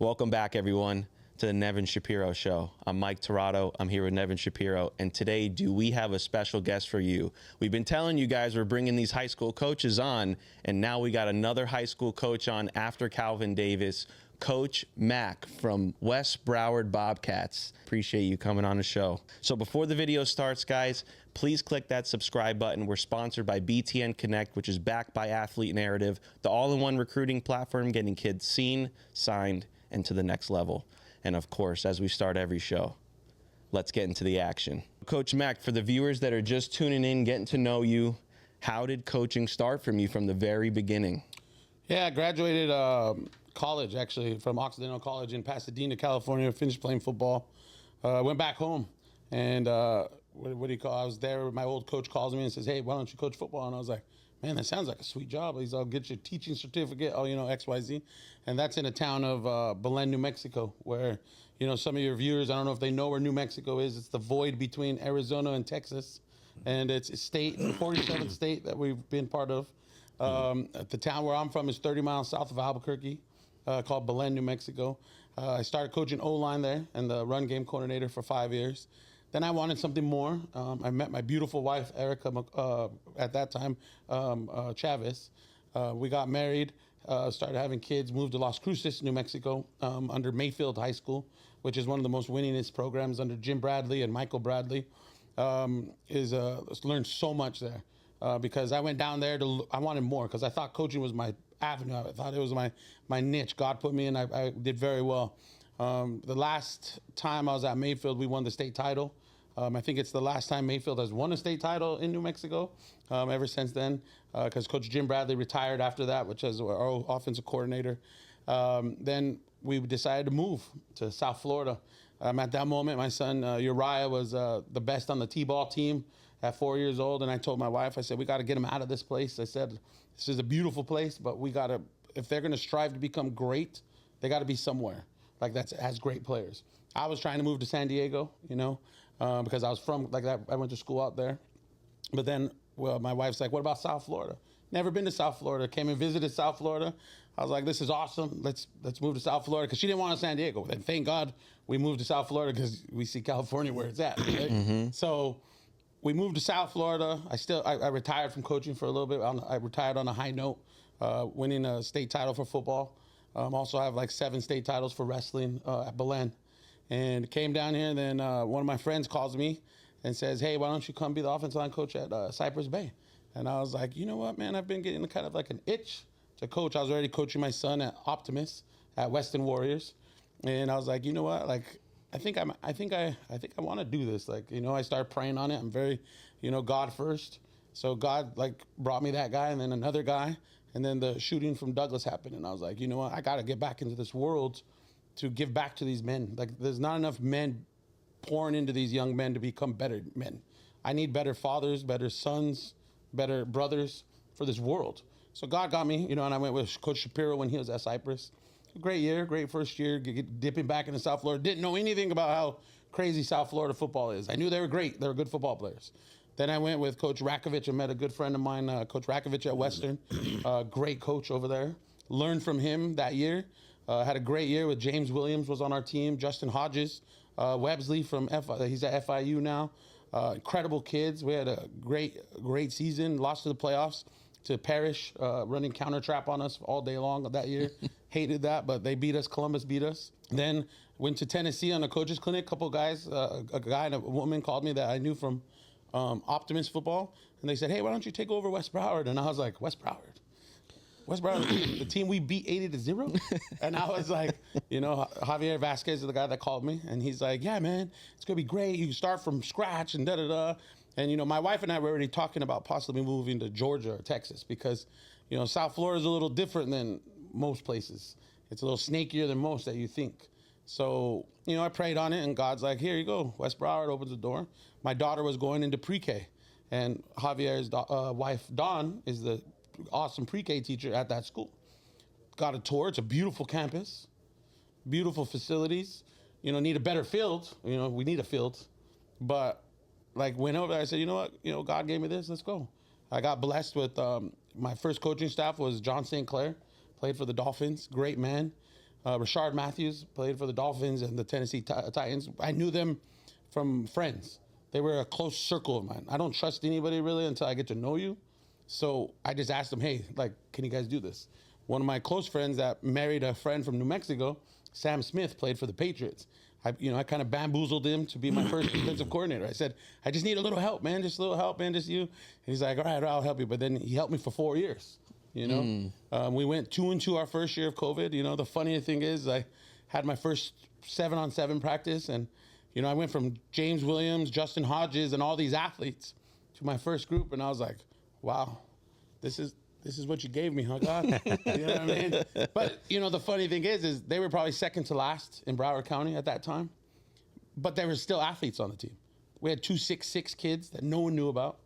Welcome back, everyone, to the Nevin Shapiro Show. I'm Mike Tirado. I'm here with Nevin Shapiro, and today, we have a special guest for you. We've been telling you guys we're bringing these high school coaches on, and now we got another high school coach on after Calvin Davis, Coach Mac from West Broward Bobcats. Appreciate you coming on the show. So before the video starts, guys, please click that subscribe button. We're sponsored by BTN Connect, which is backed by Athlete Narrative, the all-in-one recruiting platform getting kids seen, signed, and to the next level. And of course, as we start every show, let's get into the action. Coach Mac, for the viewers that are just tuning in, getting to know you, how did coaching start from you from the very beginning? Yeah, I graduated college, actually, from Occidental College in Pasadena, California. Finished playing football. Went back home, and what do you call? I was there. My old coach calls me and says, "Hey, why don't you coach football?" And I was like, "Man, that sounds like a sweet job." He's, "I'll get your teaching certificate, XYZ," and that's in a town of Belen, New Mexico, where some of your viewers, I don't know if they know where New Mexico is. It's the void between Arizona and Texas, and it's a state, the 47th state that we've been part of. The town where I'm from is 30 miles south of Albuquerque. Called Belen, New Mexico. I started coaching O-line there and the run game coordinator for 5 years. Then I wanted something more. I met my beautiful wife, Erica, at that time, Chavez. We got married, started having kids, moved to Las Cruces, New Mexico, under Mayfield High School, which is one of the most winningest programs under Jim Bradley and Michael Bradley. Learned so much there. Because I went down there I wanted more because I thought coaching was my avenue. I thought it was my niche. God put me in. I did very well. The last time I was at Mayfield, we won the state title. I think it's the last time Mayfield has won a state title in New Mexico. Ever since then, because Coach Jim Bradley retired after that, which is our offensive coordinator. Then we decided to move to South Florida. At that moment, my son Uriah was the best on the T-ball team at 4 years old, and I told my wife, I said, we got to get him out of this place. I said, this is a beautiful place, but we got to, if they're going to strive to become great, they got to be somewhere like that has great players. I was trying to move to San Diego, because I was from like that. I went to school out there, but then my wife's like, what about South Florida? Never been to South Florida. Came and visited South Florida. I was like, this is awesome. Let's move to South Florida, because she didn't want to San Diego. And thank God we moved to South Florida, because we see California where it's at. Right? Mm-hmm. So we moved to South Florida. I retired from coaching for a little bit. I retired on a high note, winning a state title for football. Also have like 7 state titles for wrestling at Belen. And came down here, and then one of my friends calls me and says, hey, why don't you come be the offensive line coach at Cypress Bay? And I was like, you know what, man, I've been getting kind of like an itch to coach. I was already coaching my son at Optimus at Weston Warriors. And I was like, you know what, like, I think I want to do this. Like, I started praying on it. I'm very, God first. So God brought me that guy, and then another guy, and then the shooting from Douglas happened. And I was like, you know what? I got to get back into this world to give back to these men. Like, there's not enough men pouring into these young men to become better men. I need better fathers, better sons, better brothers for this world. So God got me, and I went with Coach Shapiro when he was at Cypress. Great year, great first year, dipping back into South Florida. Didn't know anything about how crazy South Florida football is. I knew they were great. They were good football players. Then I went with Coach Rakovich. I met a good friend of mine, Coach Rakovich at Western. Great coach over there. Learned from him that year. Had a great year with James Williams was on our team. Justin Hodges, Websley from he's at FIU now. Incredible kids. We had a great season. Lost to the playoffs to Parrish, running counter trap on us all day long that year. Hated that, but they beat us. Columbus beat us. Then went to Tennessee on a coaches clinic. Couple guys, a guy and a woman called me that I knew from Optimus football, and they said, "Hey, why don't you take over West Broward?" And I was like, "West Broward, the team we beat 80-0." And I was like, Javier Vasquez is the guy that called me, and he's like, "Yeah, man, it's gonna be great. You start from scratch and da da da." And my wife and I were already talking about possibly moving to Georgia or Texas, because South Florida is a little different than most places. It's a little snakier than most that you think. So, I prayed on it, and God's like, here you go. West Broward opens the door. My daughter was going into pre-K, and Javier's wife, Dawn, is the awesome pre-K teacher at that school. Got a tour. It's a beautiful campus, beautiful facilities. Need a better field. We need a field. But, went over there, I said, you know what? God gave me this. Let's go. I got blessed with my first coaching staff was John St. Clair. Played for the Dolphins. Great man. Rashard Matthews played for the Dolphins and the Tennessee Titans. I knew them from friends. They were a close circle of mine. I don't trust anybody really until I get to know you. So I just asked them, hey, like, can you guys do this? One of my close friends that married a friend from New Mexico, Sam Smith, played for the Patriots. I kind of bamboozled him to be my first defensive coordinator. I said, I just need a little help, man. Just a little help, man. Just you. And he's like, all right, I'll help you. But then he helped me for 4 years. We went 2-2 our first year of COVID. The funny thing is I had my first 7-on-7 practice. And, I went from James Williams, Justin Hodges, and all these athletes to my first group. And I was like, wow, this is what you gave me, huh, God? You know what I mean? But, the funny thing is they were probably second to last in Broward County at that time. But there were still athletes on the team. We had 2 6'6" kids that no one knew about.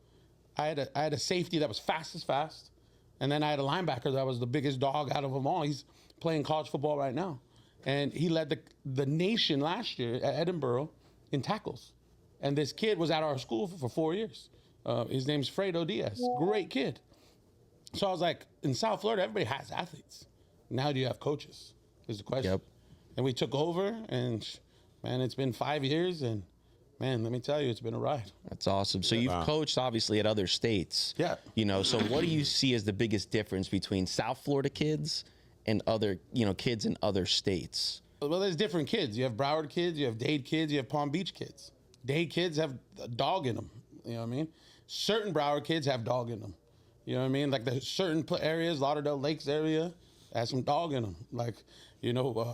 I had a safety that was fast as fast. And then I had a linebacker that was the biggest dog out of them all. He's playing college football right now. And he led the nation last year at Edinburgh in tackles. And this kid was at our school for 4 years. His name's Fredo Diaz. Great kid. So I was like, in South Florida, everybody has athletes. Now do you have coaches? Is the question. Yep. And we took over, and, man, it's been 5 years, and, man, let me tell you, it's been a ride. That's awesome. So you've coached, obviously, at other states. Yeah. So what do you see as the biggest difference between South Florida kids and other, kids in other states? Well, there's different kids. You have Broward kids, you have Dade kids, you have Palm Beach kids. Dade kids have a dog in them. You know what I mean? Certain Broward kids have dog in them. You know what I mean? Like there's certain areas, Lauderdale Lakes area, has some dog in them. Like,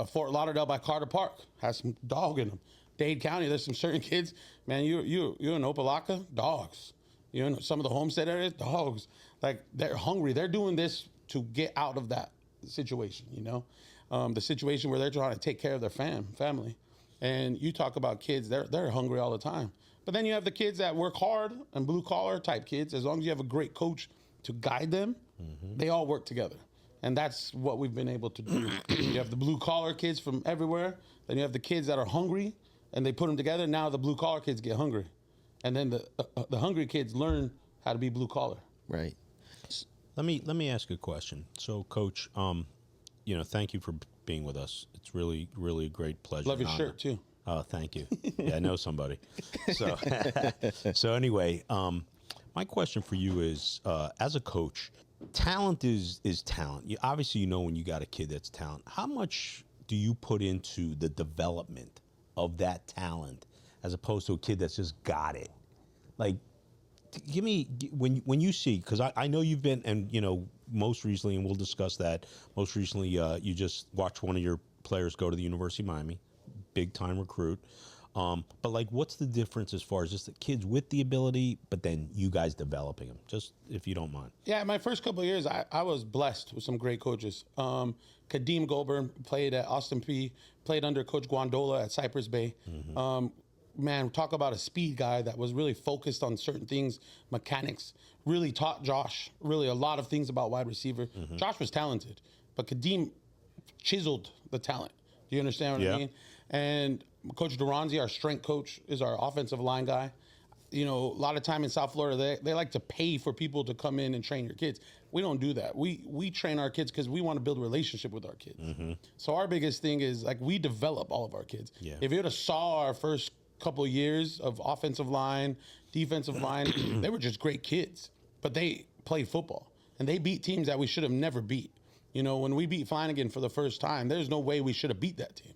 Fort Lauderdale by Carter Park has some dog in them. Dade County, there's some certain kids, man, you're in Opelika, dogs. Some of the Homestead areas, dogs. Like they're hungry. They're doing this to get out of that situation, the situation where they're trying to take care of their family. And you talk about kids, they're hungry all the time. But then you have the kids that work hard and blue collar type kids. As long as you have a great coach to guide them, they all work together. And that's what we've been able to do. You have the blue collar kids from everywhere. Then you have the kids that are hungry and they put them together. Now the blue collar kids get hungry. And then the hungry kids learn how to be blue collar. Right. Let me ask you a question. So, Coach, thank you for being with us. It's really, really a great pleasure. Love your shirt too. Oh, thank you. Yeah, I know somebody. So anyway, my question for you is, as a coach, talent is talent. Obviously, when you got a kid that's talent. How much do you put into the development of that talent as opposed to a kid that's just got it? Like, give me, when you see, because I know you've been, and most recently, and we'll discuss that, most recently you just watched one of your players go to the University of Miami, big time recruit. But like, what's the difference as far as just the kids with the ability, but then you guys developing them, just if you don't mind? Yeah, my first couple of years, I was blessed with some great coaches. Kadeem Goldburn played at Austin P, played under Coach Guandola at Cypress Bay. Man, talk about a speed guy that was really focused on certain things, mechanics, really taught Josh really a lot of things about wide receiver. Josh was talented, but Kadeem chiseled the talent. Do you understand what I mean? And Coach Duranzi, our strength coach, is our offensive line guy. A lot of time in South Florida, they like to pay for people to come in and train your kids. We don't do that. We train our kids because we want to build a relationship with our kids. So our biggest thing is, like, we develop all of our kids. If you would have saw our first couple of years of offensive line, defensive line, they were just great kids, but they played football and they beat teams that we should have never beat. When we beat Flanagan for the first time, there's no way we should have beat that team,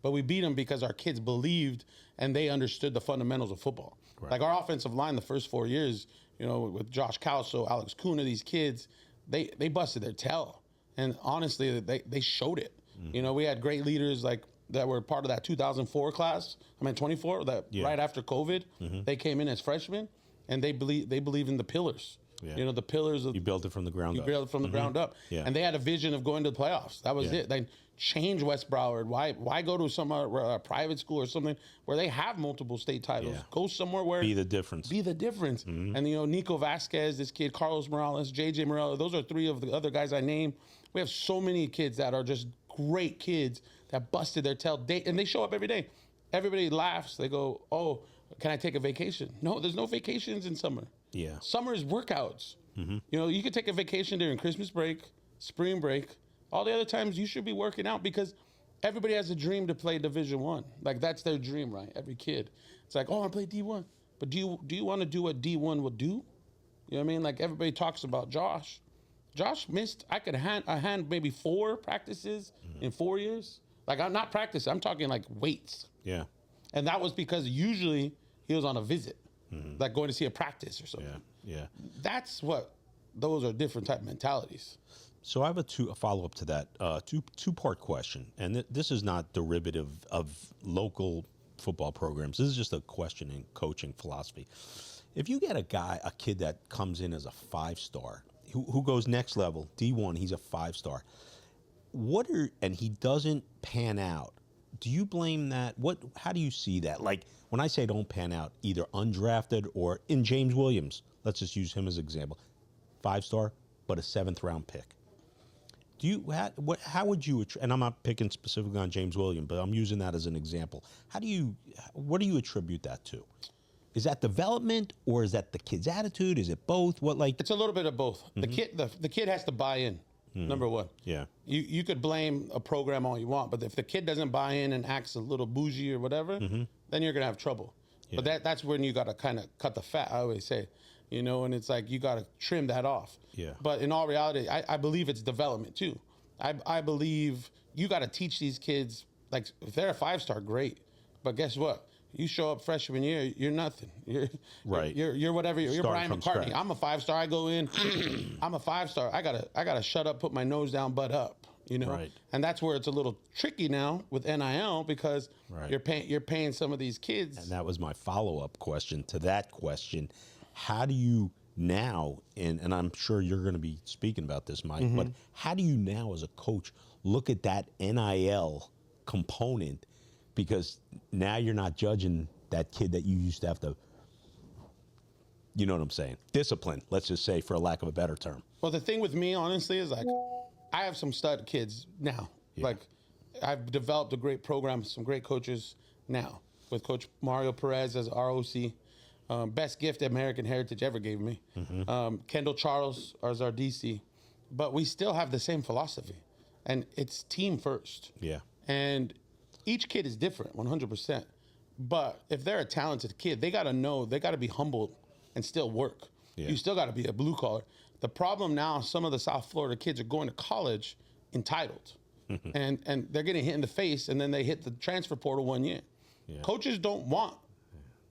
but we beat them because our kids believed and they understood the fundamentals of football. Right. Like our offensive line, the first 4 years, with Josh Calso, Alex Kuna, these kids, they busted their tail, and honestly, they showed it. We had great leaders like that were part of that 2004 class. 24, that right after COVID, they came in as freshmen, and they believe in the pillars. The pillars of, you built it from the ground up. You built it from the ground up. And they had a vision of going to the playoffs. That was it. They changed West Broward. Why go to some private school or something where they have multiple state titles? Go somewhere where be the difference. And Nico Vasquez, this kid, Carlos Morales, JJ Morales, those are 3 of the other guys I named. We have so many kids that are just great kids that busted their tail, and they show up every day. Everybody laughs. They go, "Oh, can I take a vacation?" No, there's no vacations in summer. Summer is workouts. You could take a vacation during Christmas break, spring break. All the other times you should be working out, because everybody has a dream to play Division One. Like that's their dream, right? Every kid. It's like, oh, I want to play D1. But do you want to do what D1 would do? You know what I mean? Like everybody talks about Josh. Josh missed, I could hand maybe 4 practices in 4 years. Like I'm not practicing, I'm talking like weights. Yeah. And that was because usually he was on a visit, like going to see a practice or something. Yeah. That's what, those are different type of mentalities. So I have a follow-up to that, two-part question. And this is not derivative of local football programs. This is just a question in coaching philosophy. If you get a kid that comes in as a 5-star, who goes next level, D1, he's a 5-star. And he doesn't pan out. Do you blame that? How do you see that? Like when I say don't pan out, either undrafted or in James Williams, let's just use him as an example, 5-star, but a 7th-round pick. How would you, and I'm not picking specifically on James Williams, but I'm using that as an example. What do you attribute that to? Is that development or is that the kid's attitude? Is it both? It's a little bit of both. The kid has to buy in. Number one. Yeah. You could blame a program all you want, but if the kid doesn't buy in and acts a little bougie or whatever, then you're gonna have trouble. Yeah. But that's when you gotta kind of cut the fat. I always say, and it's like you gotta trim that off. Yeah. But in all reality, I believe it's development too. I believe you gotta teach these kids, like if they're a 5-star, great. But guess what? You show up freshman year, you're nothing. You're whatever. You're Brian McCartney. Scratch. I'm a 5-star. I go in. I'm a 5-star. I gotta shut up, put my nose down, butt up. Right. And that's where it's a little tricky now with NIL because you're paying some of these kids. And that was my follow-up question to that question. How do you now, and I'm sure you're going to be speaking about this, Mike, but how do you now as a coach look at that NIL component? Because now you're not judging that kid that you used to have to, you know what I'm saying, discipline, let's just say, for a lack of a better term. Well, the thing with me, honestly, is like I have some stud kids now. Yeah. Like I've developed a great program, some great coaches now with Coach Mario Perez as ROC. Best gift American Heritage ever gave me. Kendall Charles as our DC. But we still have the same philosophy. And it's team first. Yeah. And each kid is different, 100%. But if they're a talented kid, they got to know, they got to be humbled and still work. Yeah. You still got to be a blue collar. The problem now, some of the South Florida kids are going to college entitled. and they're getting hit in the face, and then they hit the transfer portal 1 year. Yeah. Coaches don't want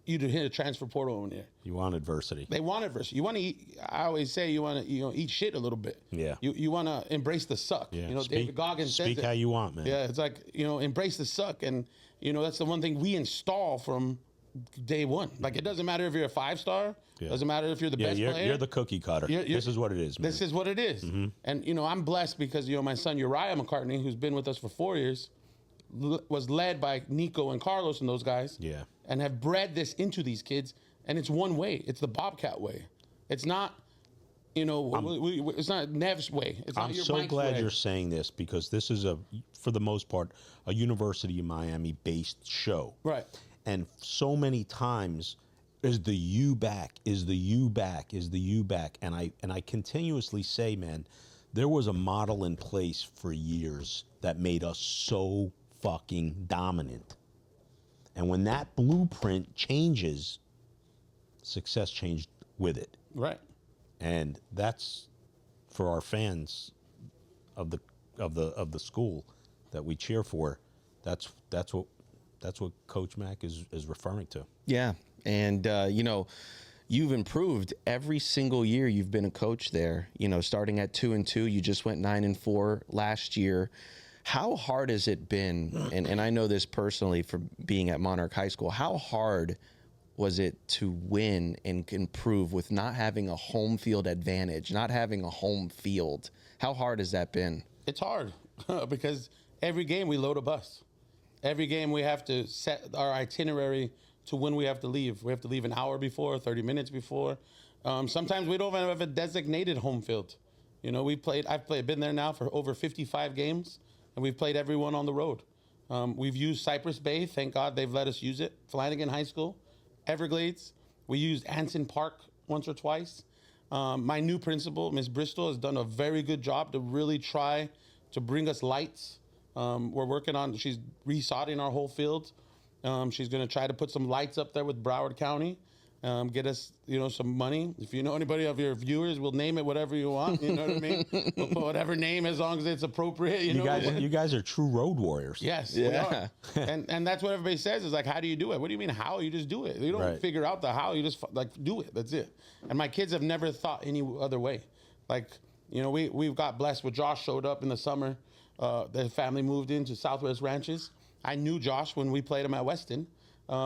you to hit a transfer portal 1 year. You want adversity. They want adversity. You want to eat, I always say you want to eat shit a little bit. Yeah. You want to embrace the suck. Yeah. David Goggins says speak how you want, man. Yeah, it's like, embrace the suck. And, that's the one thing we install from day one. Like, it doesn't matter if you're a 5-star. Yeah. Doesn't matter if you're the best player. You're the cookie cutter. This is what it is, man. This is what it is. And, I'm blessed because, my son Uriah McCartney, who's been with us for 4 years, was led by Nico and Carlos and those guys. Yeah. And have bred this into these kids. And it's one way. It's the Bobcat way. It's not, it's not Nev's way. It's not I'm your so Mike's glad way. you're saying this because this is for the most part, a University of Miami based show. Right. And so many times is the you back, is the you back, is the you back. And I continuously say, man, there was a model in place for years that made us so fucking dominant. And when that blueprint changes, success changed with it. Right. And that's for our fans of the school that we cheer for. That's what Coach Mack is referring to. Yeah. And you've improved every single year you've been a coach there. Starting at 2-2, you just went 9-4 last year. How hard has it been, and I know this personally from being at Monarch High School, how hard was it to win and improve with not having a home field advantage, not having a home field? How hard has that been? It's hard because every game we load a bus. Every game we have to set our itinerary to when we have to leave. We have to leave an hour before, 30 minutes before. Sometimes we don't even have a designated home field. I've been there now for over 55 games. And we've played everyone on the road. We've used Cypress Bay. Thank God they've let us use it. Flanagan High School, Everglades. We used Anson Park once or twice. My new principal, Ms. Bristol, has done a very good job to really try to bring us lights We're working on. She's resodding our whole field. She's going to try to put some lights up there with Broward County. Get us, some money. If you know anybody of your viewers, we'll name it whatever you want. You know what I mean? We'll put whatever name as long as it's appropriate. You guys are true road warriors. Yes, Yeah. we are. And that's what everybody says is like, how do you do it? What do you mean how? You just do it. You don't figure out the how. You just do it. That's it. And my kids have never thought any other way. Like, we've got blessed with Josh showed up in the summer. The family moved into Southwest Ranches. I knew Josh when we played him at Weston.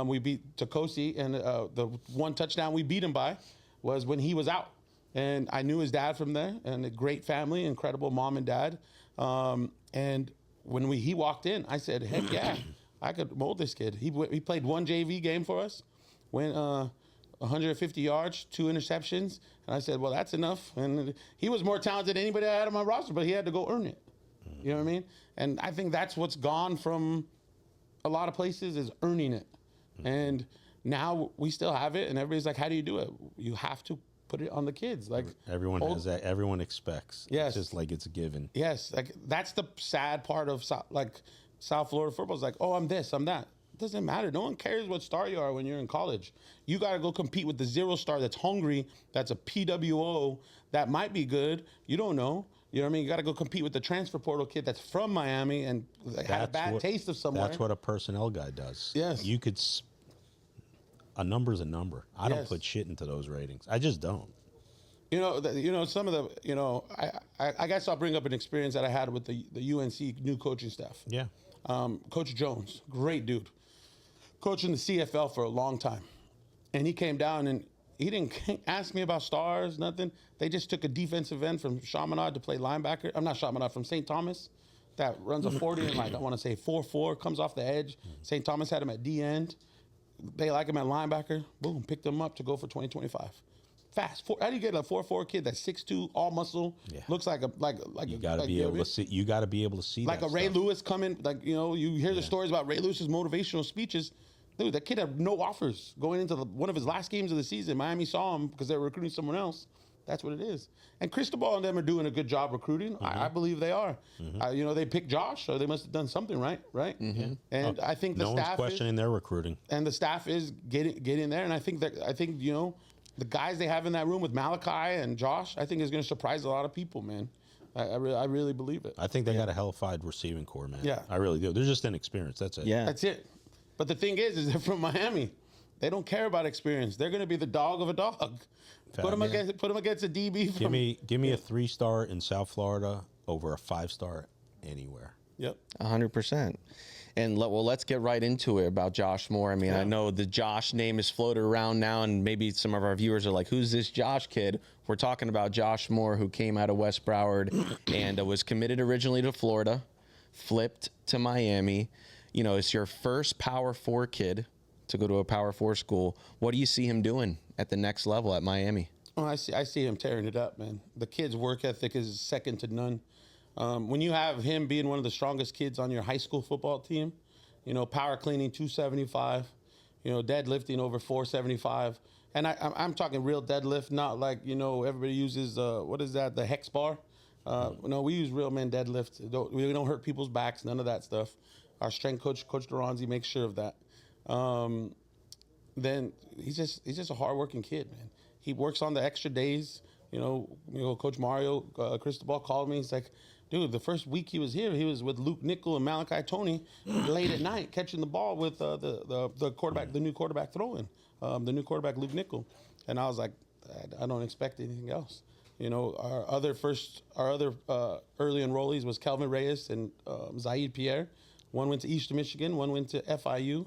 We beat Tokosi, and the one touchdown we beat him by was when he was out. And I knew his dad from there, and a great family, incredible mom and dad. And when he walked in, I said, heck yeah, I could mold this kid. He played one JV game for us, went 150 yards, 2 interceptions. And I said, well, that's enough. And he was more talented than anybody I had on my roster, but he had to go earn it. You know what I mean? And I think that's what's gone from a lot of places is earning it. And now we still have it, and everybody's like, how do you do it? You have to put it on the kids. Like everyone has that. Everyone expects. Yes. It's just like it's a given. Yes. Like that's the sad part of South Florida football is like, oh, I'm this, I'm that. It doesn't matter. No one cares what star you are when you're in college. You got to go compete with the 0 star that's hungry, that's a PWO, that might be good. You don't know. You know what I mean? You got to go compete with the transfer portal kid that's from Miami and had a bad taste of somewhere. That's what a personnel guy does. Yes. You could. A number's a number. I don't put shit into those ratings. I just don't. Some of the, I guess I'll bring up an experience that I had with the UNC new coaching staff. Yeah. Coach Jones, great dude. Coaching the CFL for a long time. And he came down and he didn't ask me about stars, nothing. They just took a defensive end from Chaminade to play linebacker. I'm not Chaminade, from St. Thomas that runs a 40 and I want to say 4.4, comes off the edge. St. Thomas had him at D end. They like him at linebacker. Boom, picked him up to go for 2025. Fast. How do you get a 4.4 kid that's 6'2", all muscle, looks like a You got to be able to see. You got to be able to see like that a Ray stuff. Lewis coming. You hear the stories about Ray Lewis's motivational speeches. Dude, that kid had no offers going into one of his last games of the season. Miami saw him because they were recruiting someone else. That's what it is. And Cristobal and them are doing a good job recruiting. I believe they are. They picked Josh, so they must have done something right? And I think the no staff one's questioning their recruiting. And the staff is getting there. And I think the guys they have in that room with Malachi and Josh, I think is going to surprise a lot of people, man. I really believe it. I think they got a hellified receiving core, man. Yeah. I really do. They're just inexperienced. That's it. Yeah. That's it. But the thing is they're from Miami. They don't care about experience. They're going to be the dog of a dog. Put them against a DB. Give me a 3-star in South Florida over a 5-star anywhere. Yep. 100%. And let's get right into it about Josh Moore. I mean, I know the Josh name is floated around now, and maybe some of our viewers are like, who's this Josh kid? We're talking about Josh Moore, who came out of West Broward and was committed originally to Florida, flipped to Miami. It's your first Power 4 kid to go to a Power 4 school. What do you see him doing at the next level at Miami? Oh, I see him tearing it up, man. The kid's work ethic is second to none. When you have him being one of the strongest kids on your high school football team, power cleaning 275, deadlifting over 475. And I'm talking real deadlift, not like, everybody uses, what is that, the hex bar? No, we use real men deadlift. We don't hurt people's backs, none of that stuff. Our strength coach, Coach Duranzi, makes sure of that. Then he's just a hardworking kid, man. He works on the extra days. Coach Mario Cristobal called me. He's like, dude, the first week he was here, he was with Luke Nickel and Malachi Tony late at night catching the ball with the quarterback, the new quarterback throwing, the new quarterback Luke Nickel. And I was like, I don't expect anything else. Our other early enrollees was Kelvin Reyes and Zaid Pierre. One went to Eastern Michigan, one went to FIU.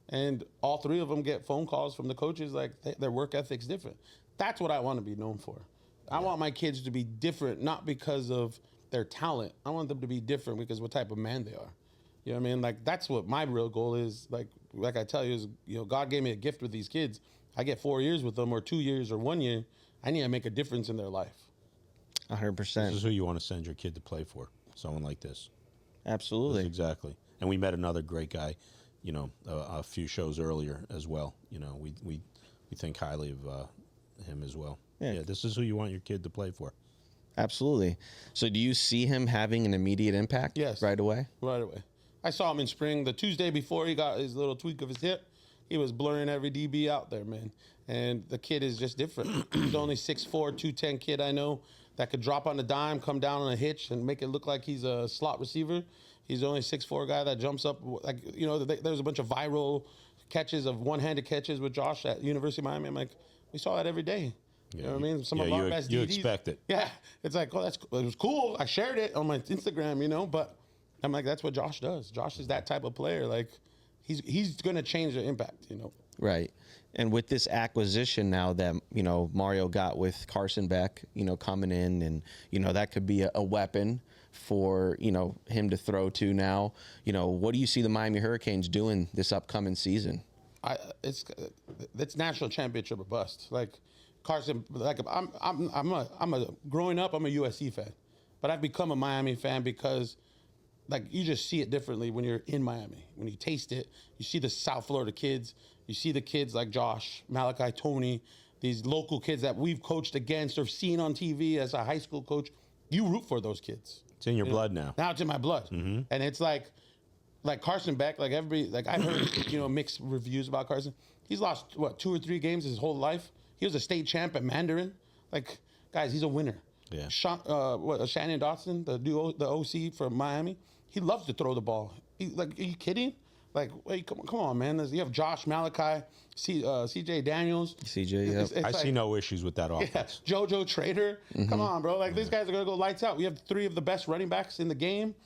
And all three of them get phone calls from the coaches like their work ethic's different. That's what I want to be known for. I want my kids to be different, not because of their talent. I want them to be different because what type of man they are. You know what I mean? Like, that's what my real goal is. Like I tell you, is, God gave me a gift with these kids. I get 4 years with them, or 2 years, or 1 year. I need to make a difference in their life. 100%. This is who you want to send your kid to play for, someone like this. Absolutely. Exactly. And we met another great guy, a few shows earlier as well. We think highly of him as well. Yeah, this is who you want your kid to play for. Absolutely. So do you see him having an immediate impact Yes. right away? Right away. I saw him in spring. The Tuesday before he got his little tweak of his hip, he was blurring every DB out there, man. And the kid is just different. He's only 6'4", 210 kid I know that could drop on the dime, come down on a hitch, and make it look like he's a slot receiver. He's only 6'4" guy that jumps up. Like, you know, there's a bunch of viral catches of one-handed catches with Josh at University of Miami. I'm like, we saw that every day. You know what I mean? Some of our best you DBs. expect it. Yeah. It's like, oh, it was cool. I shared it on my Instagram, you know, but I'm like, that's what Josh does. Josh is that type of player. Like, he's going to change the impact, you know. Right. And with this acquisition now that, you know, Mario got with Carson Beck, you know, coming in, and, you know, that could be a weapon for, you know, him to throw to now. You know, what do you see the Miami Hurricanes doing this upcoming season? It's national championship or bust. Like, Carson, like, growing up, I'm a USC fan, but I've become a Miami fan because, like, you just see it differently when you're in Miami. When you taste it, you see the South Florida kids. You see the kids like Josh, Malachi, Tony, these local kids that we've coached against or seen on TV as a high school coach. You root for those kids. It's in your blood now. Now it's in my blood. And it's like Carson Beck, like I've heard, you know, mixed reviews about Carson. He's lost, 2 or 3 games his whole life. He was a state champ at Mandarin. Like, guys, he's a winner. Yeah. Shannon Dotson, the OC from Miami, he loves to throw the ball. Are you kidding? Like, wait, come on, man. You have Josh, Malachi, CJ Daniels. CJ, yeah. I see no issues with that offense. Yeah, JoJo Trader. Come on, bro. Like, these guys are going to go lights out. We have 3 of the best running backs in the game.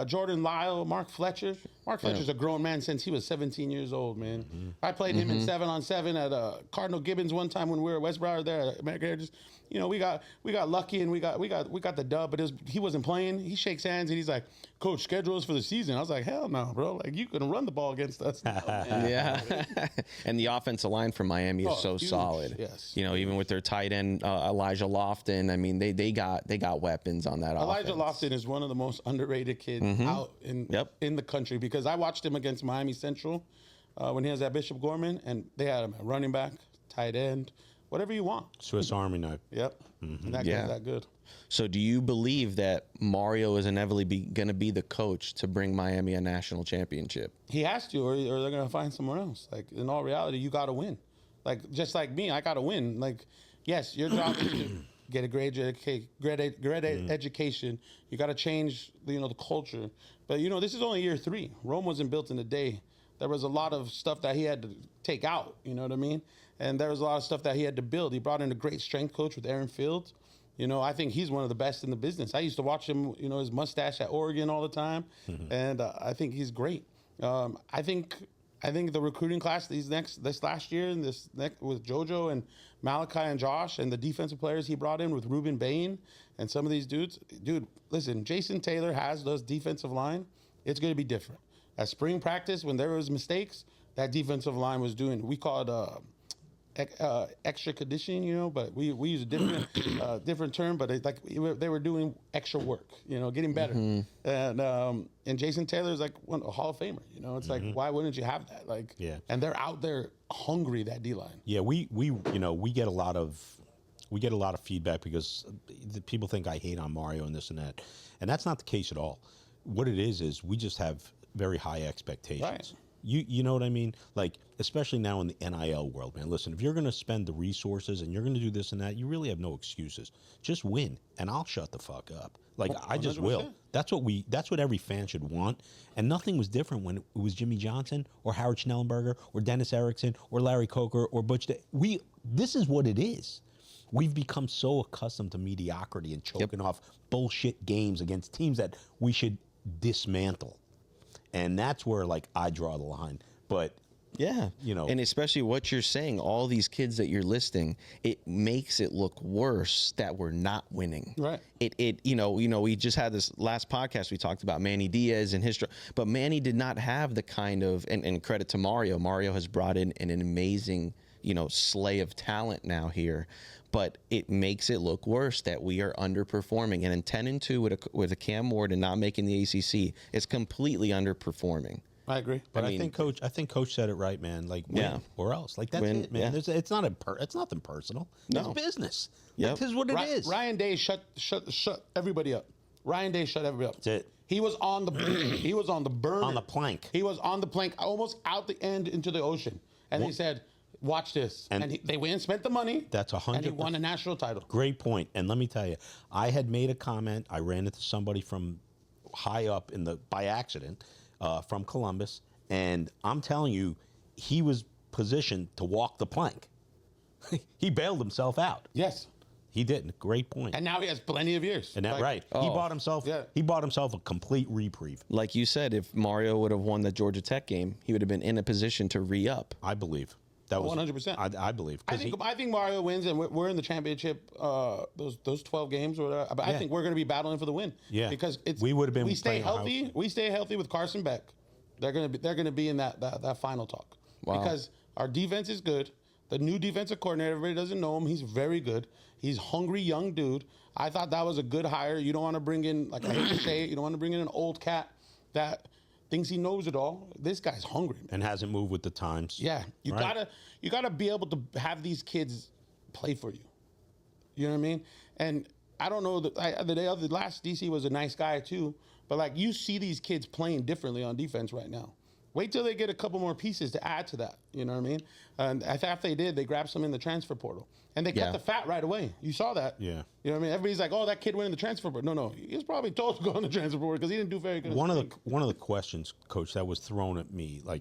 Jordan Lyle, Mark Fletcher. Mark Fletcher's a grown man since he was 17 years old, man. I played him in 7-on-7 at Cardinal Gibbons one time when we were at West Broward there at American Heritage. You know, we got lucky and we got the dub, but he wasn't playing. He shakes hands and he's like, "Coach, schedule us for the season." I was like, "Hell no, bro! Like, you can run the ball against us." Yeah. And the offensive line for Miami is so huge. solid. Yes. You know, even with their tight end Elijah Lofton, I mean, they got weapons on that Elijah offense. Lofton is one of the most underrated kids out in the country, because I watched him against Miami Central when he was at Bishop Gorman, and they had him at running back, tight end, whatever you want. Swiss Army knife. Yep. And that guy's that good. So do you believe that Mario is inevitably going to be the coach to bring Miami a national championship? He has to, or they're going to find someone else. Like, in all reality, you got to win. Like, just like me, I got to win. Like, yes, your job is to get a great education. You got to change, the culture. But, this is only year 3. Rome wasn't built in a day. There was a lot of stuff that he had to take out, you know what I mean? And there was a lot of stuff that he had to build. He brought in a great strength coach with Aaron Fields. I think he's one of the best in the business. I used to watch him, his mustache at Oregon all the time, and I think he's great. I think the recruiting class this last year and this next with JoJo and Malachi and Josh and the defensive players he brought in with Ruben Bain and some of these dudes. Dude, listen, Jason Taylor has those defensive line. It's going to be different. At spring practice, when there was mistakes, that defensive line was doing. We call it extra conditioning, but we use a different term, but they were doing extra work, getting better. And Jason Taylor is like a Hall of Famer. It's like, why wouldn't you have that? Like, yeah. And they're out there hungry, that D line. Yeah, we get a lot of feedback because the people think I hate on Mario and this and that, and that's not the case at all. What it is we just have very high expectations. Right. You know what I mean? Like, especially now in the NIL world, man. Listen, if you're going to spend the resources and you're going to do this and that, you really have no excuses. Just win, and I'll shut the fuck up. Like, 100%. I just will. That's what every fan should want. And nothing was different when it was Jimmy Johnson or Howard Schnellenberger or Dennis Erickson or Larry Coker or Butch. This is what it is. We've become so accustomed to mediocrity and choking off bullshit games against teams that we should dismantle. And that's where, I draw the line. But, yeah, and especially what you're saying, all these kids that you're listing, it makes it look worse that we're not winning. Right. We just had this last podcast, we talked about Manny Diaz and his, but Manny did not have the kind of, and credit to Mario. Mario has brought in an amazing, sleigh of talent now here. But it makes it look worse that we are underperforming. And in 10-2 with a Cam Ward and not making the ACC, it's completely underperforming. I agree. But I I, mean- think Coach said it right, man. Like win Yeah. or else. Like that's Win, it, man. yeah. It's not it's nothing personal. No. It's business. Yep. This is what it is. Ryan Day shut everybody up. Ryan Day shut everybody up. That's it. He was on the burner. On the plank. He was on the plank, almost out the end into the ocean. And he said, "Watch this." And they went and spent the money. That's 100%. And he won a national title. Great point. And let me tell you, I had made a comment. I ran into somebody from high up by accident from Columbus, and I'm telling you, he was positioned to walk the plank. He bailed himself out. Yes. He didn't. Great point. And now he has plenty of years. And that Like, right. He bought himself. Yeah. He bought himself a complete reprieve. Like you said, if Mario would have won the Georgia Tech game, he would have been in a position to re-up. I believe that was 100%. I believe. 'Cause I think Mario wins, and we're in the championship. Those 12 games or whatever. But I Yeah. think we're going to be battling for the win. Yeah. because We would have been We stay playing Ohio healthy. State. We stay healthy with Carson Beck. They're going to be in that final talk. Wow. Because our defense is good. The new defensive coordinator, everybody doesn't know him. He's very good. He's hungry young dude. I thought that was a good hire. You don't want to bring in, like I hate to say it, you don't want to bring in an old cat that thinks he knows it all. This guy's hungry, man. and hasn't moved with the times. Yeah, you Right. gotta be able to have these kids play for you. You know what I mean? And I don't know the last DC was a nice guy too, but like you see these kids playing differently on defense right now. Wait till they get a couple more pieces to add to that. You know what I mean? And after they did, they grabbed some in the transfer portal. And they Yeah. cut the fat right away. You saw that. Yeah. You know what I mean? Everybody's like, oh, that kid went in the transfer portal. No, he was probably told to go in the transfer portal because he didn't do very good. One of the questions, Coach, that was thrown at me, like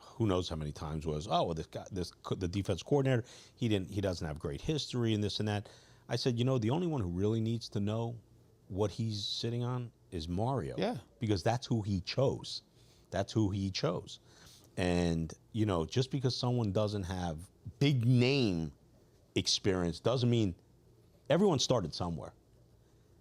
who knows how many times, was, oh, well, the defense coordinator, he doesn't have great history and this and that. I said, the only one who really needs to know what he's sitting on is Mario. Yeah. Because that's who he chose. That's who he chose. And, just because someone doesn't have big name experience doesn't mean everyone started somewhere.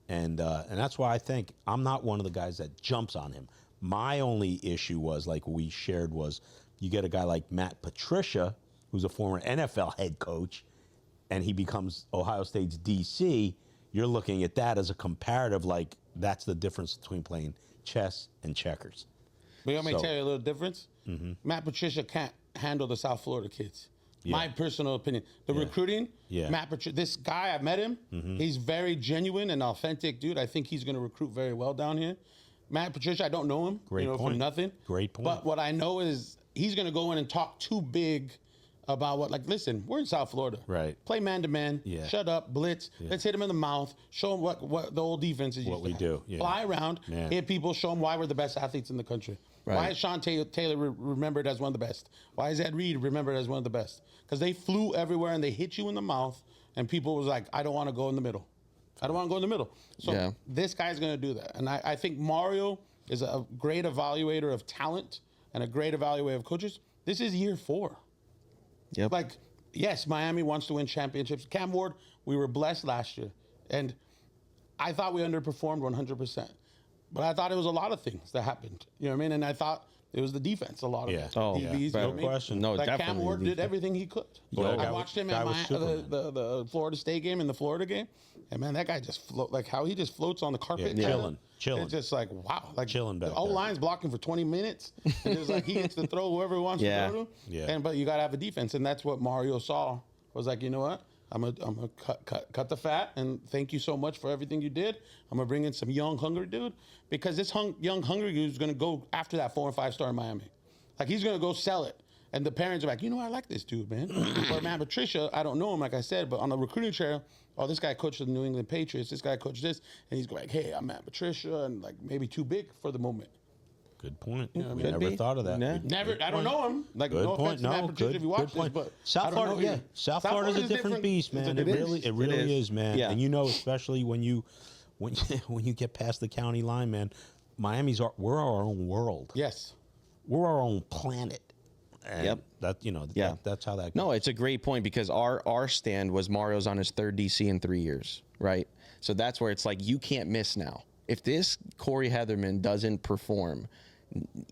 And that's why I think I'm not one of the guys that jumps on him. My only issue was, like we shared, was you get a guy like Matt Patricia, who's a former NFL head coach, and he becomes Ohio State's DC. You're looking at that as a comparative, like that's the difference between playing chess and checkers. But you want me to So- tell you a little difference? Matt Patricia can't handle the South Florida kids. My personal opinion. The recruiting, Yeah. Matt Patricia, this guy, I met him. He's very genuine and authentic dude. I think he's going to recruit very well down here. Matt Patricia, I don't know him, Great from point. nothing. Great point. But what I know is he's going to go in and talk too big about listen, we're in South Florida. Right. Play man-to-man. Yeah. Shut up, blitz. Let's hit him in the mouth. Show him what the old defense is. What we do, yeah. Fly around, Yeah. hit people, show them why we're the best athletes in the country. Right. Why is Sean Taylor remembered as one of the best? Why is Ed Reed remembered as one of the best? Because they flew everywhere and they hit you in the mouth, and people was like, I don't want to go in the middle. I don't want to go in the middle. So Yeah. this guy's going to do that. And I think Mario is a great evaluator of talent and a great evaluator of coaches. This is year 4. Yep. Like, yes, Miami wants to win championships. Cam Ward, we were blessed last year. And I thought we underperformed 100%. But I thought it was a lot of things that happened. You know what I mean? And I thought it was the defense, a lot of Yeah. it. Oh, DBs, yeah. you know No what I mean? question. No, Like Cam definitely Ward the did defense. everything he could. Yeah. I watched him Guy at was Superman. the Florida State game and the Florida game. And man, that guy just float, like how he just floats on the carpet. Yeah. kinda. Chilling. It's just like, wow. Like Chilling back the whole there. line's blocking for 20 minutes. And it's like he gets to throw whoever he wants Yeah. to throw to. Yeah. But you got to have a defense. And that's what Mario saw. Was like, you know what? I'm gonna cut the fat, and thank you so much for everything you did. I'm gonna bring in some young, hungry dude, because this young, hungry dude is gonna go after that 4 and 5 star in Miami. Like he's gonna go sell it, and the parents are like, I like this dude, man. But man, Patricia, I don't know him, like I said, but on the recruiting trail, this guy coached the New England Patriots. This guy coached this, and he's like, hey, I'm Matt Patricia, and like maybe too big for the moment. Good point. what I We mean? never thought of that. Yeah. Good- Never, good I don't point. know him. Like Good no point. offense to Matt No, Patricia good, if you watch good this, point. but South I don't Florida, know yeah. either. South Florida's a different beast, man. It's a It different really, beast. it really is. is, man. Yeah. And especially when you get past the county line, man, we're our own world. Yes. We're our own planet. And Yep. That's how that goes. No, it's a great point because our stand was Mario's on his 3rd DC in 3 years, right? So that's where it's like you can't miss now. If this Corey Heatherman doesn't perform,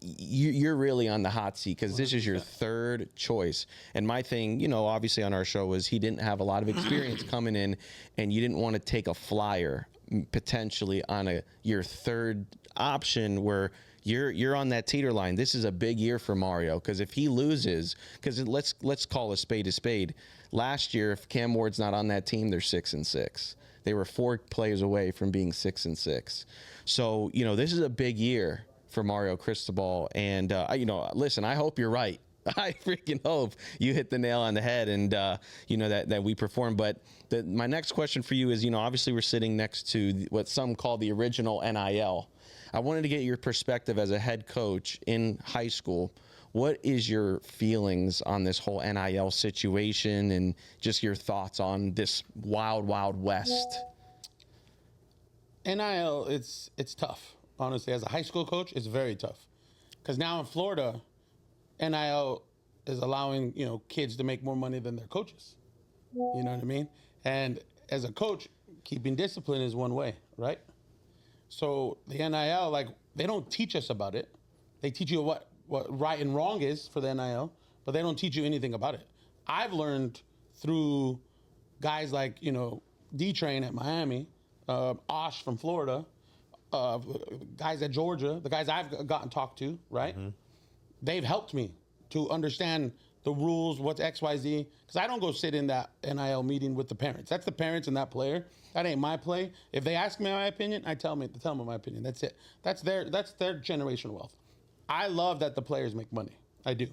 you're really on the hot seat because this is your 3rd choice. And my thing, obviously on our show was he didn't have a lot of experience coming in, and you didn't want to take a flyer potentially on your 3rd option where you're on that teeter line. This is a big year for Mario, because if he loses, because let's call a spade a spade. Last year, if Cam Ward's not on that team, they're 6-6. They were 4 plays away from being 6-6. So, this is a big year for Mario Cristobal. And, listen, I hope you're right. I freaking hope you hit the nail on the head and, that we perform. But my next question for you is, obviously we're sitting next to what some call the original NIL. I wanted to get your perspective as a head coach in high school. What is your feelings on this whole NIL situation and just your thoughts on this wild, wild west? NIL, it's tough. Honestly, as a high school coach, it's very tough. Because now in Florida, NIL is allowing, kids to make more money than their coaches. You know what I mean? And as a coach, keeping discipline is one way, right? So the NIL, they don't teach us about it. They teach you what right and wrong is for the NIL, but they don't teach you anything about it. I've learned through guys like, D-Train at Miami, Osh from Florida, guys at Georgia, the guys I've gotten talked to, right? Mm-hmm. They've helped me to understand the rules, what's XYZ, because I don't go sit in that NIL meeting with the parents. That's the parents and that player. That ain't my play. If they ask me my opinion, I tell them my opinion. That's it. That's their generational wealth. I love that the players make money. I do.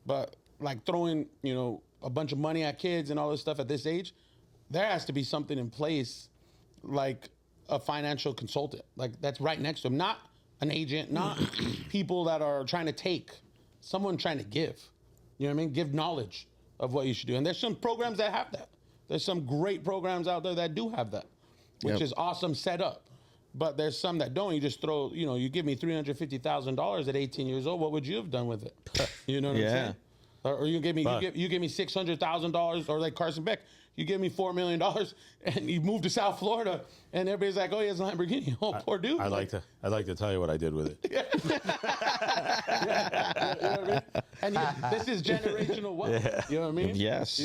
But throwing, a bunch of money at kids and all this stuff at this age, there has to be something in place like a financial consultant. That's right next to them. Not an agent, not people that are trying to take, someone trying to give. You know what I mean? Give knowledge of what you should do. And there's some programs that have that. There's some great programs out there that do have that, which is awesome set up. But there's some that don't. You just throw, you give me $350,000 at 18 years old. What would you have done with it? You know what I'm saying? Or you give me $600,000, or like Carson Beck, you give me $4 million and you move to South Florida and everybody's like, oh, he has a Lamborghini. Oh, poor dude. I'd like to tell you what I did with it. You know what I mean? And this is generational wealth. Yeah. You know what I mean? Yes.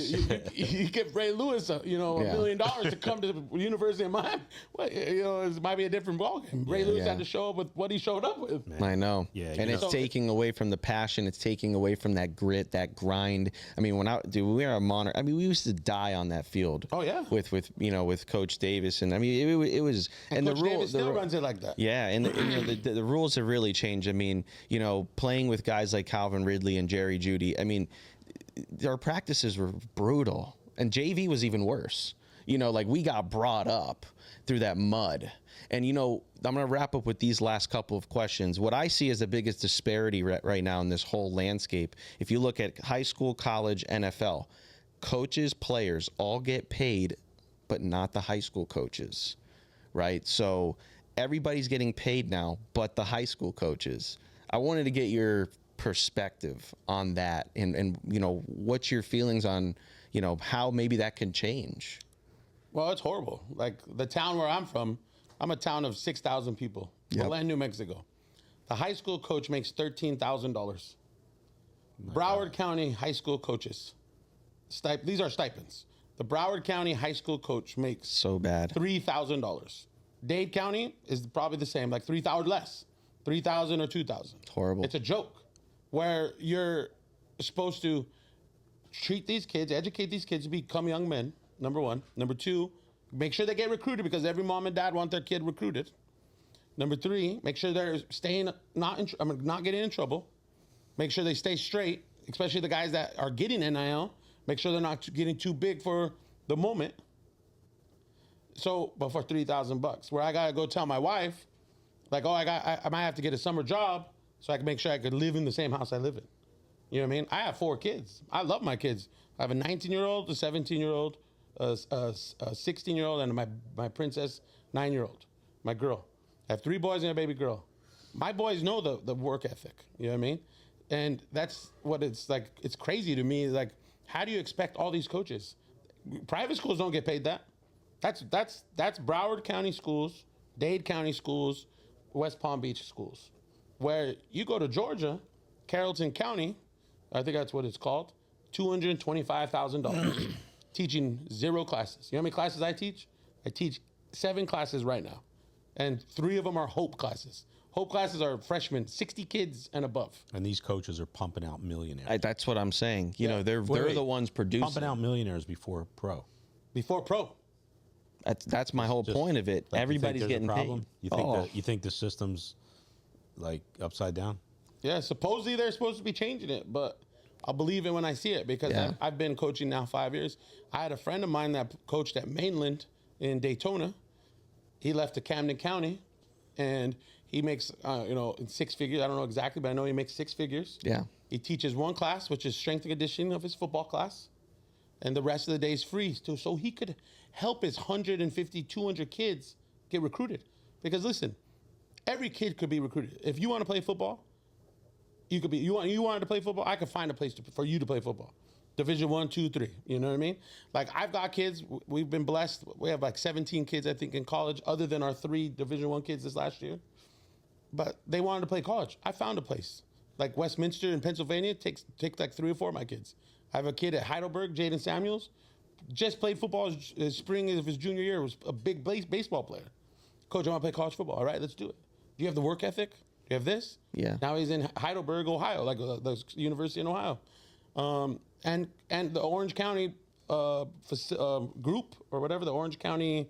You give Ray Lewis, $1 million to come to the University of Miami. Well, it might be a different ballgame. Ray Lewis had to show up with what he showed up with. Man. I know. Yeah. And it's taking away from the passion. It's taking away from that grit, that grind. I mean, we were a monitor. I mean, we used to die on that field. Oh yeah. With Coach Davis, and I mean, it was. And Coach the Davis still runs it like that. Yeah, and the rules have really changed. I mean, playing with guys like Calvin Ridley and Jerry Jeudy. I mean, our practices were brutal, and JV was even worse. We got brought up through that mud. And, I'm going to wrap up with these last couple of questions. What I see as the biggest disparity right now in this whole landscape, if you look at high school, college, NFL, coaches, players all get paid, but not the high school coaches, right? So everybody's getting paid now, but the high school coaches. I wanted to get your perspective on that and what's your feelings on, how maybe that can change. Well, it's horrible. Like the town where I'm from, I'm a town of 6,000 people, Belen, New Mexico. The high school coach makes $13,000. Broward County high school coaches, these are stipends. The Broward County high school coach makes so bad $3,000. Dade County is probably the same, like $3,000 less, $3,000 or $2,000. Horrible. It's a joke where you're supposed to treat these kids, educate these kids to become young men. Number one. Number two, make sure they get recruited because every mom and dad want their kid recruited. Number three, make sure they're not getting in trouble. Make sure they stay straight, especially the guys that are getting NIL. Make sure they're not getting too big for the moment. So, but for $3,000, where I gotta go tell my wife, like, oh, I might have to get a summer job so I can make sure I could live in the same house I live in. You know what I mean? I have 4 kids. I love my kids. I have a 19-year-old, a 17-year-old, a 16-year-old, and my princess 9-year-old, my girl. I have 3 boys and a baby girl. My boys know the work ethic. You know what I mean? And that's what it's like. It's crazy to me. Like, how do you expect all these coaches? Private schools don't get paid that. That's Broward County schools, Dade County schools, West Palm Beach schools. Where you go to Georgia, Carrollton County, I think that's what it's called, $225,000. Teaching 0 classes. You know how many classes I teach? I teach 7 classes right now. And 3 of them are hope classes. Hope classes are freshmen, 60 kids and above. And these coaches are pumping out millionaires. That's what I'm saying. You know, they're Wait. the ones producing. Pumping out millionaires before pro. Before pro. That's my whole point of it. Like, Everybody's getting paid. You think the system's like upside down? Yeah, supposedly they're supposed to be changing it, but I'll believe it when I see it because I've been coaching now 5 years. I had a friend of mine that coached at Mainland in Daytona. He left to Camden County, and he makes, in 6 figures. I don't know exactly, but I know he makes 6 figures. Yeah. He teaches one class, which is strength and conditioning of his football class, and the rest of the day is free. So he could help his 150, 200 kids get recruited. Because listen, every kid could be recruited. If you want to play football, you could be. You wanted to play football, I could find a place for you to play football. Division 1, 2, 3. You know what I mean? Like, I've got kids. We've been blessed. We have like 17 kids, I think, in college, other than our 3 Division 1 kids this last year. But they wanted to play college. I found a place. Like Westminster in Pennsylvania takes like 3 or 4 of my kids. I have a kid at Heidelberg, Jaden Samuels, just played football spring of his junior year, was a big baseball player. Coach, I want to play college football. All right, let's do it. Do you have the work ethic? Do you have this? Yeah. Now he's in Heidelberg, Ohio, like the university in Ohio. And the Orange County group or whatever, the Orange County,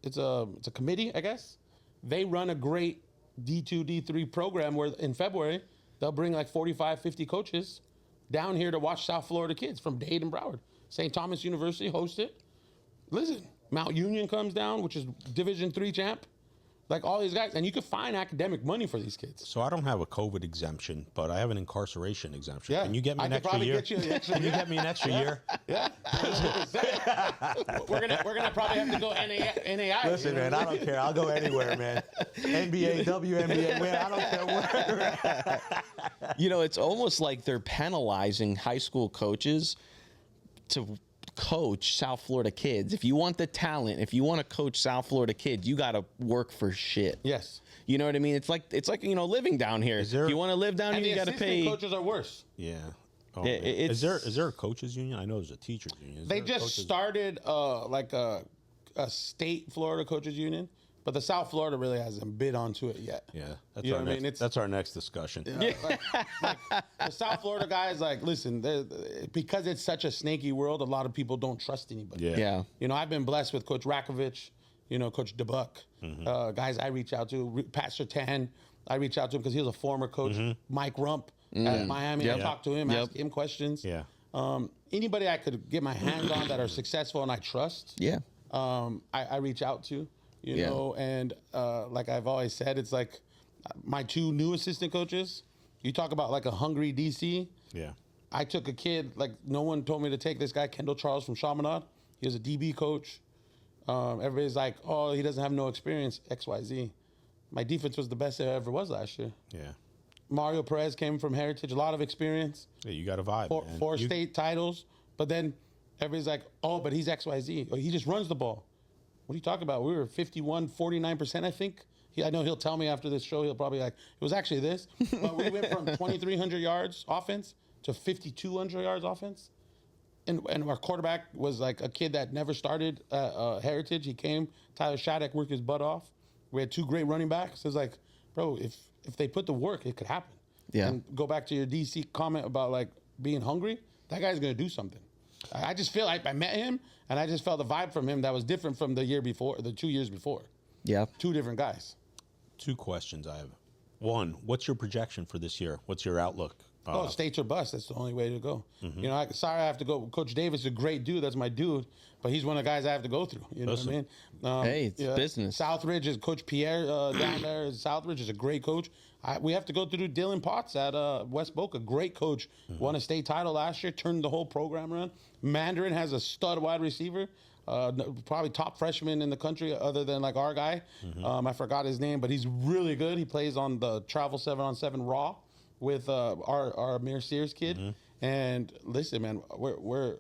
it's a committee, I guess. They run a great D2, D3 program where in February, they'll bring like 45, 50 coaches down here to watch South Florida kids from Dade and Broward. St. Thomas University hosts it. Listen, Mount Union comes down, which is Division 3 champ. Like all these guys, and you could find academic money for these kids. So I don't have a COVID exemption, but I have an incarceration exemption. Yeah. Can you get me an extra year? Can you get me an extra year? Yeah. we're gonna probably have to go NAI. Listen, man, I don't care. I'll go anywhere, man. NBA, WNBA, man, I don't care where. You know, it's almost like they're penalizing high school coaches to coach South Florida kids. If you want the talent, if you want to coach South Florida kids, you got to work for shit. Yes. You know what I mean? It's like living down here. If you want to live down here, you got to pay. Coaches are worse. Yeah. Oh, Yeah, is there a coaches union? I know there's a teachers union. They just started like a state Florida coaches union, but the South Florida really hasn't bid onto it yet. Yeah, You know what I mean? That's our next discussion. Yeah. Like the South Florida guys, like, listen, because it's such a snaky world, a lot of people don't trust anybody. Yeah. Yeah. I've been blessed with Coach Rakovich, Coach DeBuck, guys I reach out to, Pastor Tan, I reach out to him because he was a former coach, Mike Rump at Miami. Yep. I talk to him, ask him questions. Yeah. Anybody I could get my hands on that are successful and I trust, Yeah. I reach out to, you know, and like I've always said, it's like my 2 new assistant coaches, you talk about like a hungry DC. Yeah. I took a kid, like no one told me to take this guy, Kendall Charles from Chaminade. He was a DB coach. Everybody's like, oh, he doesn't have no experience, XYZ. My defense was the best there ever was last year. Yeah. Mario Perez came from Heritage, a lot of experience. Yeah, you got a vibe, man. 4 state titles. But then everybody's like, oh, but he's XYZ. Or he just runs the ball. What are you talking about? We were 51, 49%, I think. I know he'll tell me after this show, he'll probably like, it was actually this. But we went from 2,300 yards offense to 5,200 yards offense. And our quarterback was like a kid that never started Heritage. He came, Tyler Shattuck worked his butt off. We had 2 great running backs. It's like, bro, if they put the work, it could happen. Yeah. And go back to your DC comment about like being hungry. That guy's going to do something. I just feel like I met him and I just felt the vibe from him that was different from the 2 years before. Yeah. 2 different guys. 2 questions I have. 1, what's your projection for this year? What's your outlook? States or bust. That's the only way to go. Sorry I have to go. Coach Davis is a great dude. That's my dude. But he's one of the guys I have to go through. You know what I mean? Hey, it's business. Southridge is Coach Pierre down there. Southridge is a great coach. We have to go through Dylan Potts at West Boca. Great coach. Won a state title last year. Turned the whole program around. Mandarin has a stud wide receiver. Probably top freshman in the country other than like our guy. I forgot his name, but he's really good. He plays on the Travel 7-on-7 Raw with our Amir Sears kid. And listen, man, we're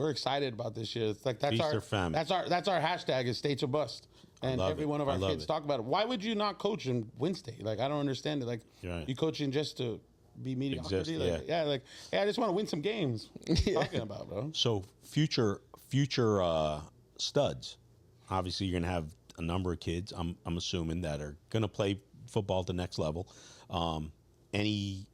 excited about this year. It's like that's our hashtag is States or Bust. And every one of our kids talk about it. Why would you not coach and win state? Like, I don't understand it. Like, you coaching just to be mediocrity? Hey, I just want to win some games. What are you talking about, bro? So future studs. Obviously, you're gonna have a number of kids. I'm assuming that are gonna play football at the next level. Any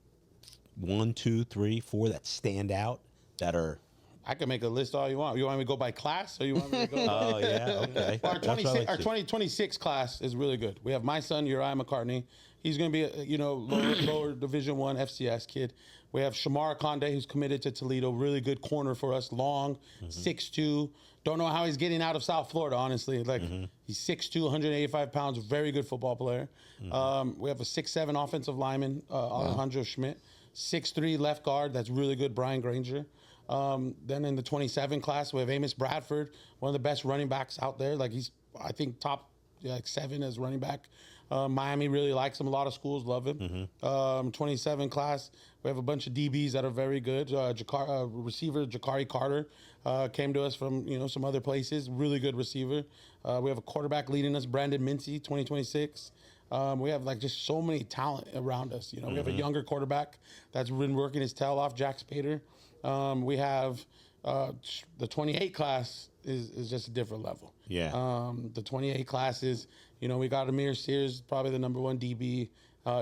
1, 2, 3, 4 that stand out that are? I can make a list all you want. You want me to go by class, or you want me to go? Oh yeah, okay. Our 2026 class is really good. We have my son Uriah McCartney. He's going to be a lower Division I FCS kid. We have Shamar Conde, who's committed to Toledo. Really good corner for us. Long, 6'2". Don't know how he's getting out of South Florida, honestly. He's 6'2", 185 pounds. Very good football player. We have a 6'7" offensive lineman, Alejandro Schmidt. 6'3" left guard. That's really good, Brian Granger. Then in the 27 class, we have Amos Bradford, one of the best running backs out there. He's, I think, top 7 as running back. Miami really likes him. A lot of schools love him. 27 class, we have a bunch of DBs that are very good. Receiver Jakari Carter came to us from some other places. Really good receiver. We have a quarterback leading us, Brandon Mincy, 2026. We have just so many talent around us. We have a younger quarterback that's been working his tail off, Jack Spader. We have the 28 class is just a different level. Yeah. The 28 class is, we got Amir Sears, probably the number 1 DB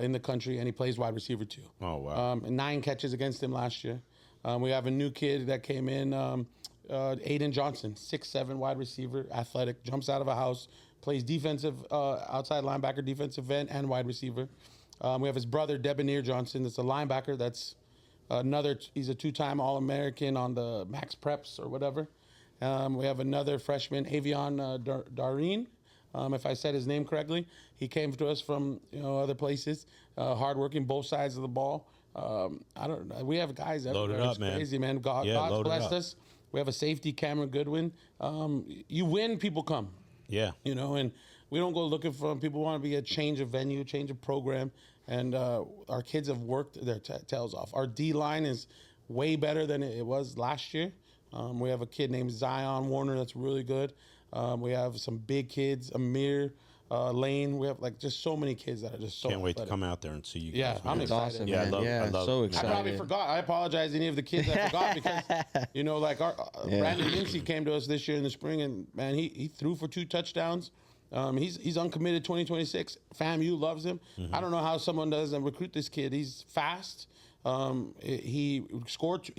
in the country, and he plays wide receiver too. Oh, wow. 9 catches against him last year. We have a new kid that came in, Aiden Johnson, 6'7" wide receiver, athletic, jumps out of a house, plays defensive, outside linebacker, defensive end, and wide receiver. We have his brother, Debonair Johnson, that's a linebacker that's he's a 2-time All-American on the Max Preps or whatever. We have another freshman, Avion Dareen, if I said his name correctly. He came to us from other places, hardworking, both sides of the ball. I don't know. We have guys that load it up, man. Crazy, man. God's blessed us. We have a safety, Cameron Goodwin. You win, people come. Yeah. And we don't go looking for them. People want to be a change of venue, change of program. And our kids have worked their tails off. Our D-line is way better than it was last year. We have a kid named Zion Warner that's really good. We have some big kids, Amir, Lane. We have just so many kids that are just so Can't wait athletic. to come out there and see you guys. Yeah, I'm excited. Awesome, Yeah, man. I love so it. excited. I probably forgot. I apologize to any of the kids that forgot because, our Brandon Mincy came to us this year in the spring, and man, he threw for 2 touchdowns. He's uncommitted 2026. FAMU loves him. I don't know how someone doesn't recruit this kid. He's fast. He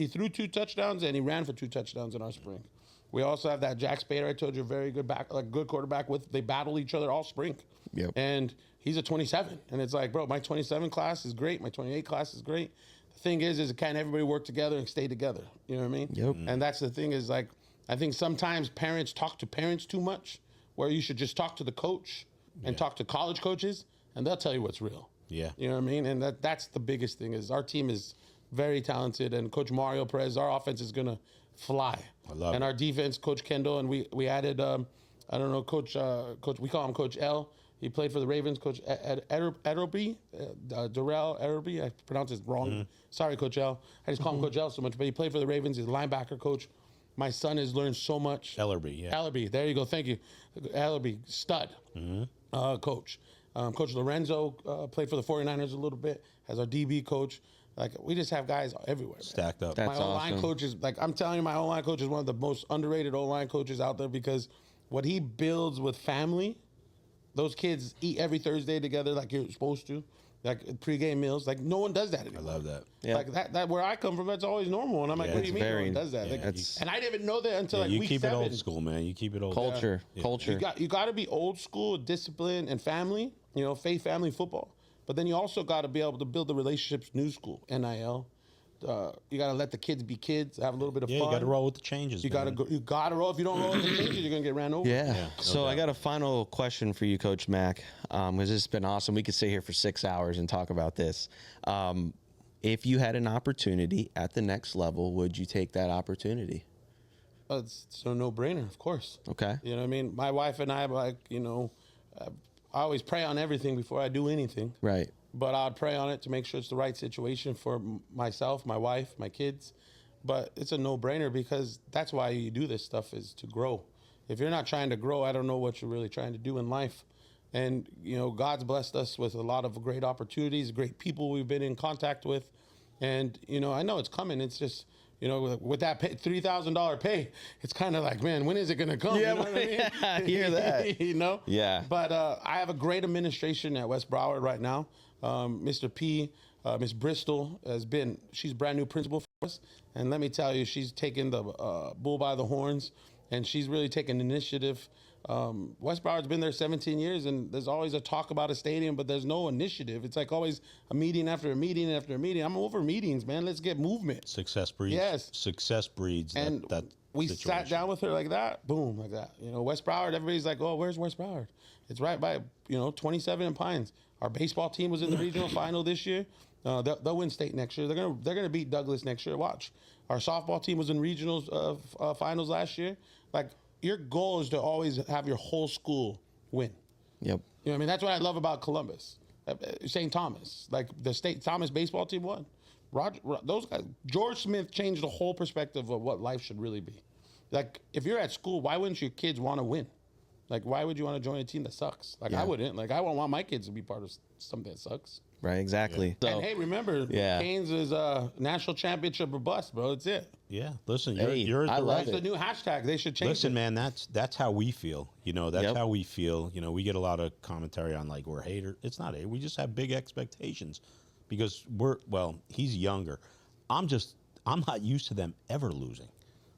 threw 2 touchdowns and he ran for 2 touchdowns in our spring. We also have that Jack Spader, I told you, very good good quarterback they battle each other all spring. Yep. And he's a 27. And it's bro, my 27 class is great. My 28 class is great. The thing is can everybody work together and stay together? You know what I mean? Yep. And that's the thing is I think sometimes parents talk to parents too much, where you should just talk to the coach and talk to college coaches, and they'll tell you what's real. Yeah. You know what I mean? And that's the biggest thing is our team is very talented, and Coach Mario Perez, our offense is going to fly. I love and it. our defense, Coach Kendall, and we added, Coach, we call him Coach L. He played for the Ravens, Coach Ederby, Darrell Ederby. I pronounced it wrong. Sorry, Coach L. I just call him Coach L so much, but he played for the Ravens. He's a linebacker coach. My son has learned so much. Ellerby, yeah. Ellerby, there you go. Thank you. Ellerby, stud coach. Coach Lorenzo played for the 49ers a little bit, as our DB coach. We just have guys everywhere. Man. Stacked up. That's My O-line awesome. coach is, I'm telling you, my O-line coach is one of the most underrated O-line coaches out there because what he builds with family, those kids eat every Thursday together like you're supposed to. Pregame meals, no one does that anymore. I love that. Yeah. That where I come from, that's always normal. And I'm what do you mean no one does that? And I didn't even know that until you week keep 7. it old school, man. You keep it old Culture. Yeah. Culture. You got to be old school, discipline, and family. Faith, family, football. But then you also got to be able to build the relationships. New school, NIL. You got to let the kids be kids. Have a little bit of fun. You got to roll with the changes. You got to roll. If you don't roll with the changes, you're gonna get ran over. Yeah. no So I doubt. got a final question for you, Coach Mack, because this has been awesome. We could sit here for 6 hours and talk about this. If you had an opportunity at the next level, would you take that opportunity? It's a no-brainer, of course. Okay. You know what I mean? My wife and I, I always pray on everything before I do anything. Right. But I'd pray on it to make sure it's the right situation for myself, my wife, my kids. But it's a no-brainer because that's why you do this stuff, is to grow. If you're not trying to grow, I don't know what you're really trying to do in life. And, God's blessed us with a lot of great opportunities, great people we've been in contact with. And, I know it's coming. It's just, with that $3,000 pay, it's kind of like, man, when is it going to come? Yeah, you know what I mean? I hear that. Yeah. But I have a great administration at West Broward right now. Mr. P, Miss Bristol she's brand new principal for us. And let me tell you, she's taken the bull by the horns, and she's really taken initiative. West Broward's been there 17 years, and there's always a talk about a stadium, but there's no initiative. It's like always a meeting after a meeting after a meeting. I'm over meetings, man. Let's get movement. Success breeds. Yes. Success breeds. And that we situation. sat down with her like that, boom, like that. West Broward, everybody's like, oh, where's West Broward? It's right by, 27 and Pines. Our baseball team was in the regional final this year. They'll win state next year. They're gonna beat Douglas next year. Watch. Our softball team was in regionals finals last year. Like, your goal is to always have your whole school win. Yep. That's what I love about Columbus. St. Thomas, like the St. Thomas baseball team won. Those guys, George Smith changed the whole perspective of what life should really be. Like, if you're at school, why wouldn't your kids want to win? Like, why would you want to join a team that sucks? Like, I wouldn't. Like, I wouldn't want my kids to be part of something that sucks. Right, exactly. Yeah. And hey, remember, Canes is a national championship or bust, bro. That's it. Yeah, listen, you're I love That's the new hashtag. They should change Listen, it. man, that's how we feel. That's how we feel. We get a lot of commentary on like we're haters. It's not hate. We just have big expectations because he's younger. I'm not used to them ever losing.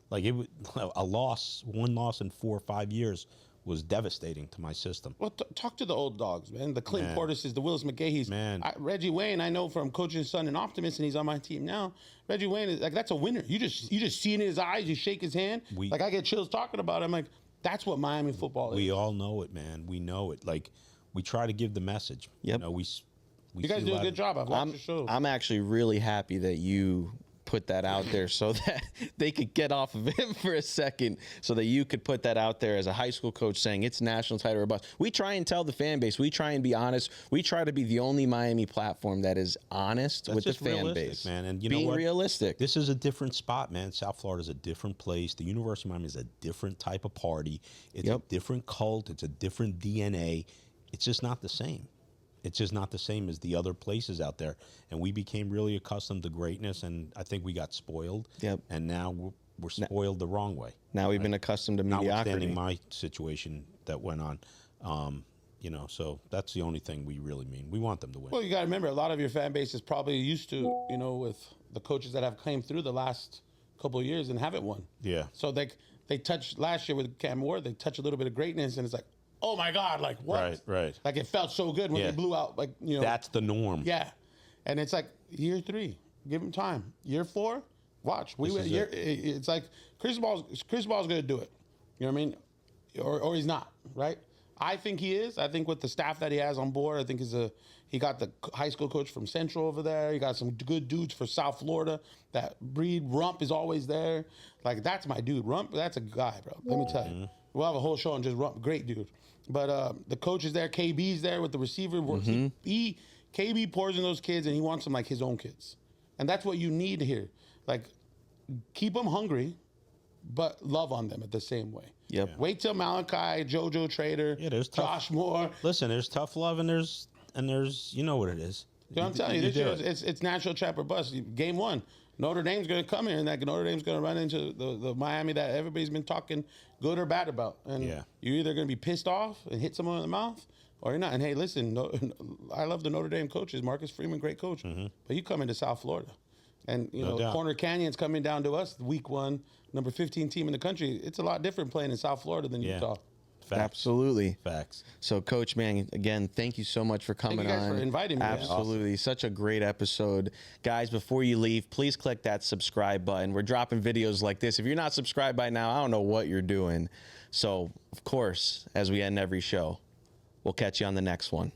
Like one loss in 4 or 5 years was devastating to my system. Well, talk to the old dogs, man. The Clint Portises, the Willis McGahees. Man. Reggie Wayne, I know from coaching his son in Optimist, and he's on my team now. Reggie Wayne is like, that's a winner. You just see in his eyes, you shake his hand. I get chills talking about it. I'm like, that's what Miami football is. We all know it, man. We know it. Like, we try to give the message. Yep. You guys do a good job. I've watched your show. I'm actually really happy that you put that out there so that they could get off of him for a second, so that you could put that out there as a high school coach saying it's national title or bust. We try and tell the fan base. We try and be honest. We try to be the only Miami platform that is honest with the fan base. Man. And being realistic. This is a different spot, man. South Florida is a different place. The University of Miami is a different type of party. It's a different cult. It's a different DNA. It's just not the same. It's just not the same as the other places out there. And we became really accustomed to greatness, and I think we got spoiled. Yep. And now we're spoiled the wrong way. Now we've been accustomed to mediocrity. Notwithstanding my situation that went on, so that's the only thing we really mean. We want them to win. Well, you got to remember, a lot of your fan base is probably used to, with the coaches that have came through the last couple of years and haven't won. Yeah. So they touched last year with Cam Ward, they touched a little bit of greatness, and it's like, oh my God, like what? Right. Like it felt so good when they blew out, like, That's the norm. Yeah. And it's like year 3, give them time. Year 4, watch. It's like Cristobal's going to do it. You know what I mean? Or he's not, right? I think he is. I think with the staff that he has on board, I think he got the high school coach from Central over there. He got some good dudes for South Florida. That breed, Rump is always there. Like, that's my dude. Rump, that's a guy, bro. Let me tell you. We'll have a whole show on just Rump. Great dude. But the coach is there. KB's there with the receiver. KB pours in those kids, and he wants them like his own kids. And that's what you need here. Like, keep them hungry, but love on them at the same way. Yep. Yeah. Wait till Malachi, JoJo Trader, Josh Moore. Listen, there's tough love, and there's you know what it is. You know what I'm telling you, this year it's national chapter bust. Game 1. Notre Dame's going to come here, and Notre Dame's going to run into the Miami that everybody's been talking good or bad about. And you're either going to be pissed off and hit someone in the mouth, or you're not. And hey, listen, I love the Notre Dame coaches. Marcus Freeman, great coach. But you come into South Florida, and Corner Canyon's coming down to us, week 1, number 15 team in the country. It's a lot different playing in South Florida than Utah. Facts. Absolutely. Facts. So, Coach, man, again, thank you so much for coming on. Thank you guys for inviting me. Absolutely. Awesome. Such a great episode. Guys, before you leave, please click that subscribe button. We're dropping videos like this. If you're not subscribed by now, I don't know what you're doing. So, of course, as we end every show, we'll catch you on the next one.